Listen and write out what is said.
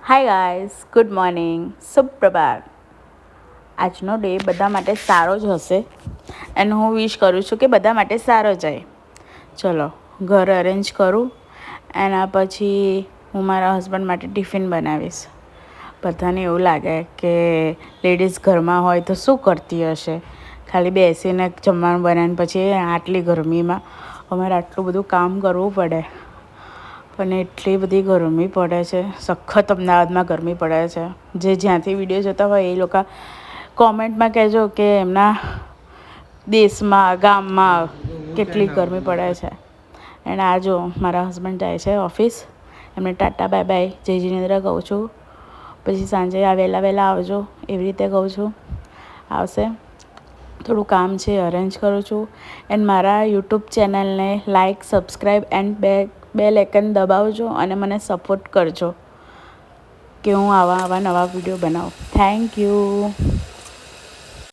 હાય guys, good morning, સુપ્રભાત. આજનો day બધા માટે સારો જ હશે અને હું વિશ કરું છું કે બધા માટે સારો જાય. ચલો ઘર અરેન્જ કરું, એના પછી હું મારા હસબન્ડ માટે ટિફિન બનાવીશ. બધાને એવું લાગે કે લેડીઝ ઘરમાં હોય તો શું કરતી હશે, ખાલી બેસીને જમવાનું બનાવીને પછી આટલી ગરમીમાં અમારે આટલું બધું કામ કરવું પડે. પણ એટલી બધી ગરમી પડે છે, સખત અમદાવાદમાં ગરમી પડે છે. જે જ્યાંથી વિડીયો જોતા હોય એ લોકો કોમેન્ટમાં કહેજો કે એમના દેશમાં ગામમાં કેટલી ગરમી પડે છે. અને આ જો મારા હસબન્ડ જાય છે ઓફિસ, એમને ટાટા બાય બાય જય જિનેન્દ્ર કહું છું. પછી સાંજે વહેલા વહેલા આવજો એવી રીતે કહું છું. આવશે, થોડું કામ છે અરેન્જ કરું છું. એન્ડ મારા યુટ્યુબ ચેનલને like, subscribe and bell icon દબાવજો અને મને સપોર્ટ કરજો કે હું આવા નવા વિડીયો બનાવું. Thank you.